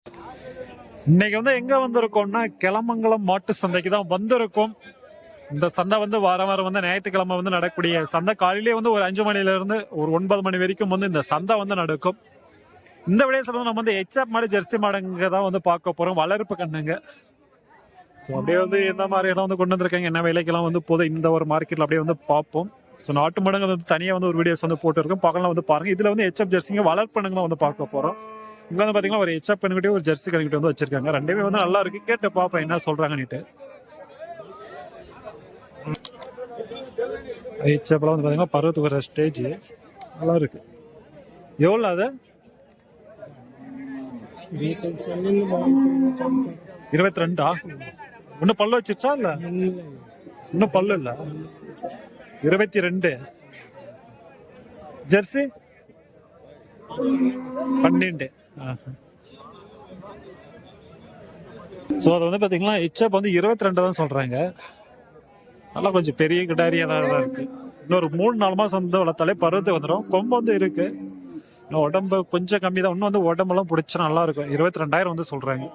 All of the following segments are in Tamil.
இன்னைக்கு வந்து எங்க வந்திருக்கோம்னா கிளமங்கலம் மாட்டு சந்தைக்கு தான் வந்திருக்கோம். இந்த சந்தை வந்து வாரம் வாரம் வந்து ஞாயிற்றுக்கிழமை வந்து நடக்கக்கூடிய சந்தை. காலையிலேயே வந்து ஒரு 5 மணில இருந்து ஒரு 9 மணி வரைக்கும் வந்து இந்த சந்தை வந்து நடக்கும். இந்த விடயத்துல வந்து நம்ம வந்து எச்எப் மாடு ஜெர்சி மாடுங்க தான் வந்து பார்க்க போறோம். வளர்ப்பு கண்ணுங்க. ஸோ அப்படியே வந்து எந்த மாதிரி எல்லாம் வந்து கொண்டு வந்திருக்காங்க, என்ன விலைக்கெல்லாம் வந்து போதும் இந்த ஒரு மார்க்கெட்ல அப்படியே வந்து பார்ப்போம். ஸோ நாட்டு மாடுங்க வந்து தனியாக வந்து ஒரு வீடியோஸ் வந்து போட்டுருக்கோம், பகலாம் வந்து பாருங்க. இதுல வந்து எச்எப் ஜெர்சிங்க வளர்ப்பணுங்க வந்து பார்க்க போறோம். இங்க வந்து பாத்தீங்கன்னா ஒரு எச்எப் கண்ணுகிட்டே ஒரு ஜெர்சி கண்ணுகிட்ட வந்து வச்சிருக்காங்க. ரெண்டுமே வந்து நல்லா இருக்கு. கேட்டு பாப்போம் என்ன சொல்றாங்கன்னுட்டு. எச்எப்ல வந்து பாத்தீங்கன்னா பருவத்துக்கு வர ஸ்டேஜ் நல்லா இருக்கு. எவ்வளோ அது? 22. இன்னும் பல்லு வச்சிருச்சா இல்ல? இன்னும் பல்லு இல்ல. 22. ஜெர்சி 12. ஸோ அதை வந்து பார்த்தீங்கன்னா ஹெச்எப் வந்து 22 தான் சொல்கிறாங்க. நல்லா கொஞ்சம் பெரிய கிடாரியாக தான் இருக்கு. இன்னொரு 3-4 மாதம் வந்து வளர்த்தாலே பருவத்து வந்துடும். கொம்பு வந்து இருக்கு. இன்னும் உடம்பு கொஞ்சம் கம்மி தான். இன்னும் வந்து உடம்பெல்லாம் பிடிச்சா நல்லா இருக்கும். 22,000 வந்து சொல்கிறாங்க.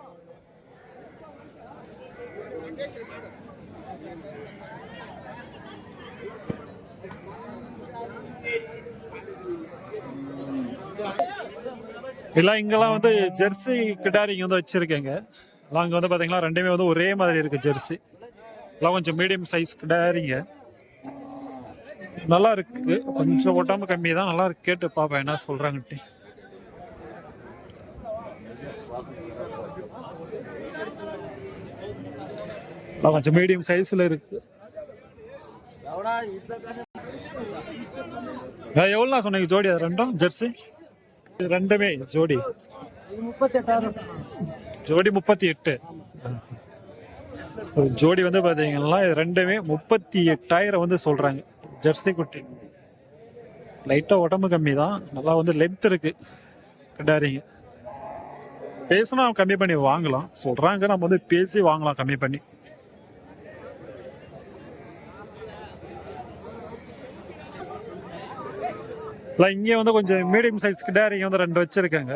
எல்லாம் இங்கெல்லாம் வந்து ஜெர்சி கிடாரிங்க வந்து வச்சிருக்கேங்க. எல்லாம் அங்கே வந்து பார்த்தீங்கன்னா ரெண்டுமே வந்து ஒரே மாதிரி இருக்கு ஜெர்சி. எல்லாம் கொஞ்சம் மீடியம் சைஸ் கிடாரிங்க. நல்லா இருக்கு. கொஞ்சம் உடம்பு கம்மி தான். நல்லா இருக்கு. கேட்டு பாப்பேன் என்ன சொல்றாங்கட்டு. கொஞ்சம் மீடியம் சைஸ்ல இருக்கு. எவ்வளோ சொன்னீங்க ஜோடி? அது ரெண்டும் ஜெர்சி ரெண்டுமே ஜோடி 38. ஜோடி வந்து பாத்தீங்கன்னா ரெண்டுமே 38,000 வந்து சொல்றாங்க. ஜெர்சி குட்டி லைட்டா உடம்பு கம்மி தான். நல்லா வந்து லென்த் இருக்கு கிடாரிங்க. பேசினா கம்மி பண்ணி வாங்கலாம் சொல்றாங்க. நம்ம வந்து பேசி வாங்கலாம் கம்மி பண்ணி. இங்கே வந்து கொஞ்சம் மீடியம் சைஸ் கிடாரிங்க வந்து 2 வச்சிருக்காங்க.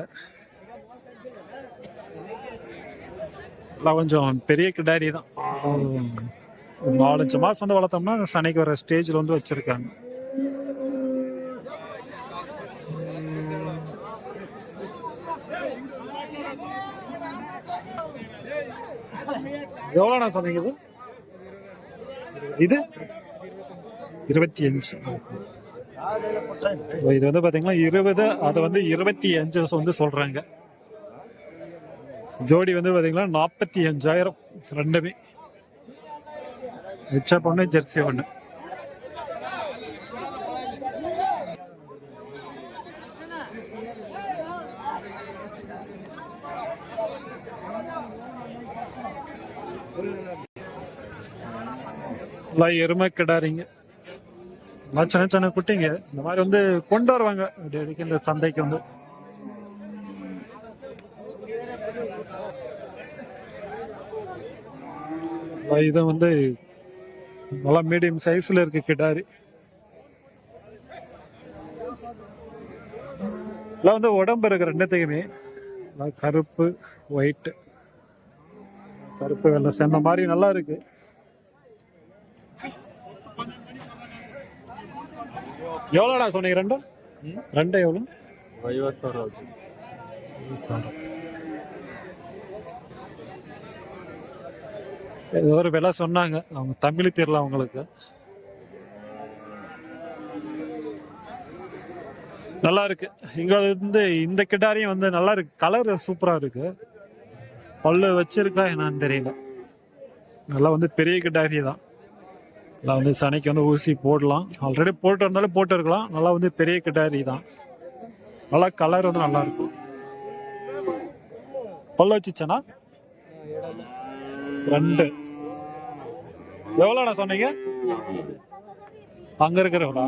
கொஞ்சம் பெரிய கிடாரி தான். 4-5 மாசம் வந்து வளர்த்தோம்னா சனைக்கு வர ஸ்டேஜ்ல வந்து வச்சிருக்காங்க. எவ்வளோண்ணா சொன்னீங்க இது? 25. இது வந்து பாத்தீங்கன்னா 20, அது வந்து 25 வந்து சொல்றாங்க. ஜோடி வந்து பாத்தீங்கன்னா 45,000 ரெண்டுமே. ஹெச்எப் ஒன்று ஜெர்சி ஒன்று. எருமை கிடாரிங்க. சின்ன சின்ன குட்டிங்க இந்த மாதிரி வந்து கொண்டு வருவாங்க அடிக்கடி இந்த சந்தைக்கு வந்து. இது வந்து நல்லா மீடியம் சைஸ்ல இருக்கு கிடாரி. வந்து உடம்பு இருக்கு ரெண்டுத்துக்குமே. கருப்பு ஒயிட், கருப்பு வெள்ளை சேர்ந்த மாதிரி நல்லா இருக்கு. எவ்வளோடா சொன்னீங்க? ரெண்டு எவ்வளோ? 50,000. ஏதோ ஒரு விலை சொன்னாங்க. அவங்க தமிழ் தெரியல அவங்களுக்கு. நல்லா இருக்கு. இங்க வந்து இந்த கிடாரியும் வந்து நல்லா இருக்கு. கலர் சூப்பரா இருக்கு. பல்லு வச்சிருக்கா என்னன்னு தெரியல. நல்லா வந்து பெரிய கிடாரி தான். நல்லா வந்து சனைக்கு வந்து ஊசி போடலாம். ஆல்ரெடி போட்டு வந்தாலும் போட்டு இருக்கலாம். நல்லா வந்து பெரிய கிடாரி தான். நல்லா கலர் வந்து நல்லா இருக்கும். பல்லு வச்சுச்சனா 2. எவ்வளோண்ணா சொன்னீங்க? அங்க இருக்கிறவங்களா?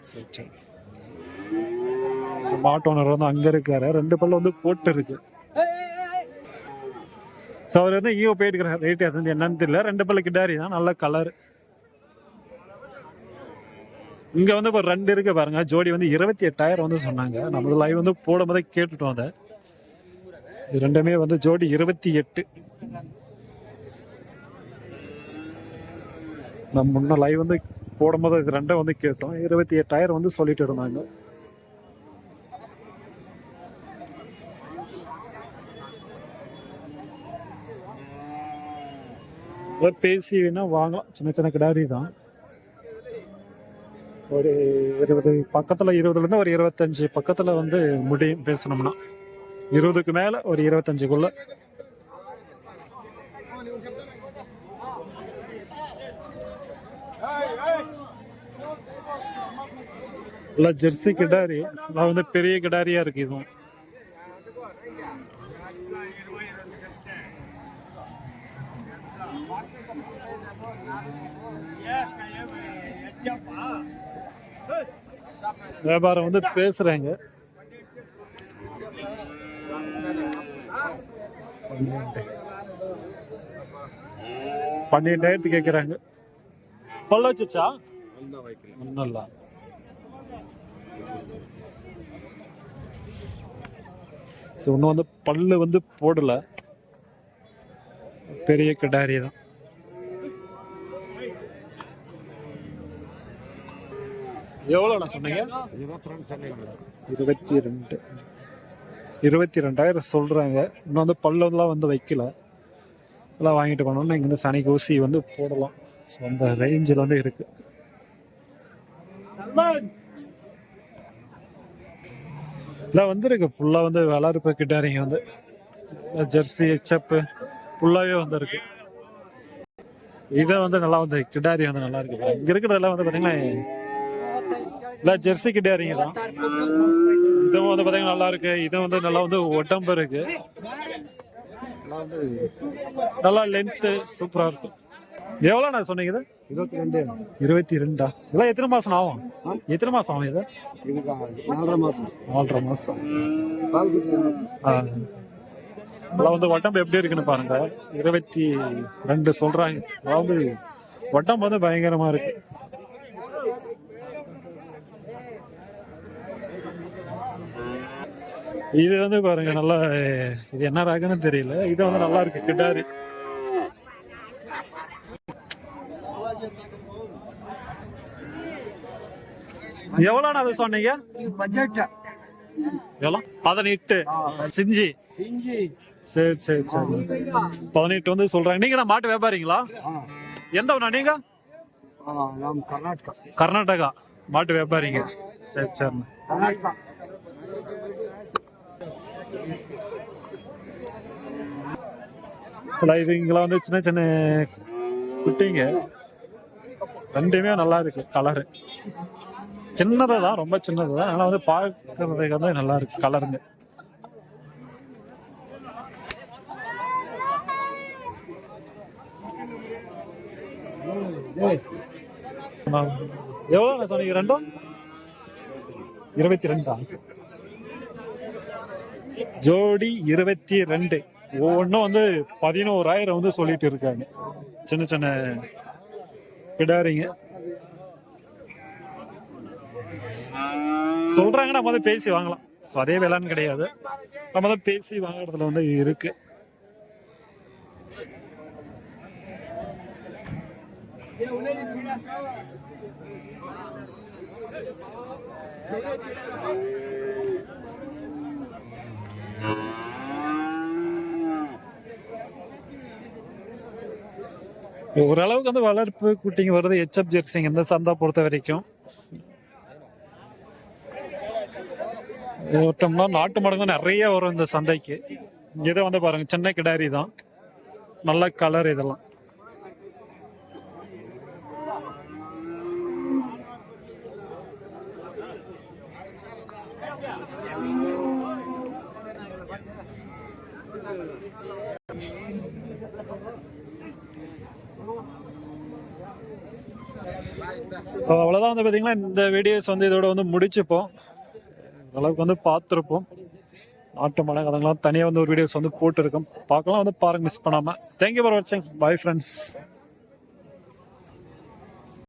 சரி சரி. மாட்டு ஓனர் வந்து அங்க இருக்காரு. 2 பல்லு வந்து போட்டு இருக்கு. அவர் வந்து இங்கே போயிட்டு இருக்கிறார். ரேட் என்னன்னு தெரியல. 2 பல்லு கிடாரி தான். நல்ல கலர். இங்க வந்து இப்போ 2 இருக்கு பாருங்க. ஜோடி வந்து 28,000 வந்து சொன்னாங்க. நம்ம லைவ் வந்து போடும் போதே கேட்டுட்டோம். அதை இது ரெண்டுமே வந்து ஜோடி 28. நம்ம முன்ன லைவ் வந்து போடும்போது இது ரெண்டும் வந்து கேட்டோம். 28,000 வந்து சொல்லிட்டு இருந்தாங்க. பேசி வேணா வாங்கலாம். சின்ன சின்ன கிடாரி தான். ஒரு 20 பக்கத்துல, 20லேருந்து ஒரு 25 பக்கத்துல வந்து முடியும் பேசணும்னா. 20க்கு மேல ஒரு 25க்குள்ள. ஜெர்சி கிடாரி வந்து பெரிய கிடாரியா இருக்கு. இதுவும் வியாபாரம் வந்து பேசுறாங்க. 12,000 கேக்குறாங்க. பல்ல வச்சுச்சா ஒன்னும் ஒன்னும் வந்து பல்லு வந்து போடல. பெரிய கிடாரி தான். எவ்வளோ சொன்னீங்க? 22,000 சொல்றாங்க. இன்னும் வந்து பல்லெல்லாம் வந்து வைக்கல. எல்லாம் வாங்கிட்டு போனோம்னா இங்க வந்து சனிக்கு ஊசி வந்து போடலாம். ஸோ அந்த ரேஞ்சில் வந்து இருக்கு. இல்லை வந்துருக்கு ஃபுல்லாக வந்து வளர்ப்பு கிட்டாரிங்க வந்து ஜெர்சி ஹெச்எப்பு ஃபுல்லாகவே வந்துருக்கு. இதை வந்து நல்லா வந்து கிடாரி வந்து நல்லா இருக்கு. இங்க இருக்கிறதெல்லாம் வந்து பார்த்தீங்கன்னா இல்லை ஜெர்சி கிடாரிங்க தான். இதுவும் வந்து பார்த்தீங்கன்னா நல்லா இருக்கு. இதுவும் வந்து நல்லா வந்து உடம்பு இருக்கு. நல்லா லென்த்து சூப்பராக இருக்கும். எவ்வளோ நான் சொன்னீங்க இது? 22. இதெல்லாம் எத்தனை மாசம் ஆகும்? எத்தனை மாசம் ஆகும் இது? 4.5 மாசம். இதெல்லாம் வந்து உடம்பு எப்படி இருக்குன்னு பாருங்க. 22 சொல்றாங்க. அதாவது உடம்பு வந்து பயங்கரமா இருக்கு. இது வந்து பாருங்க நல்லா, இது என்ன ராகன்னு தெரியல. இது வந்து நல்லா இருக்கு கிடாரி. எவ்வளோ அது சொன்னீங்க? எவ்வளோ? 18 சிஞ்சி. சரி சரி சரி. 18 வந்து சொல்றாங்க. நீங்க மாட்டு வியாபாரிங்களா? எந்த ஊர்னா நீங்க? கர்நாடகா மாட்டு வியாபாரிங்க. சரி சரி. இது இங்கெல்லாம் வந்து சின்ன சின்ன குட்டிங்க ரெண்டுமே நல்லா இருக்கு. கலரு சின்னது தான், ரொம்ப சின்னது தான். ஆனால் வந்து பார்க்கறதுக்கு வந்து நல்லா இருக்கு கலருங்க. எவ்வளோ சொன்னீங்க? ரெண்டும் 22. ஜோடி 22. ஒவ்வொன்றும் வந்து 11,000 வந்து சொல்லிட்டு இருக்காங்க. சின்ன சின்ன கிடாரிங்க சொல்றாங்க. நம்ம வந்து பேசி வாங்கலாம். ஸோ அதே வேளாண் கிடையாது. நம்ம தான் பேசி வாங்குறதுல வந்து இருக்கு. ஓரளவுக்கு வந்து வளர்ப்பு குட்டிங்க வருது. ஹெச்எப் ஜெர்சிங்க இந்த சந்தா பொறுத்த வரைக்கும் ஓட்டம்னா நாட்டு மாடுங்க நிறைய வரும் இந்த சந்தைக்கு. இதை வந்து பாருங்க சின்ன கிடாரி தான், நல்ல கலர். இதெல்லாம் அவ்வளவுதான் வந்து பாத்தீங்கன்னா இந்த வீடியோஸ் வந்து இதோட வந்து முடிச்சுப்போம். அளவுக்கு வந்து பார்த்துருப்போம். நாட்டு மலை அதெல்லாம் தனியாக வந்து ஒரு வீடியோஸ் வந்து போட்டுருக்கோம். பார்க்கலாம், வந்து பாருங்க மிஸ் பண்ணாமல். தேங்க்யூ ஃபார் வாட்சிங். Bye friends.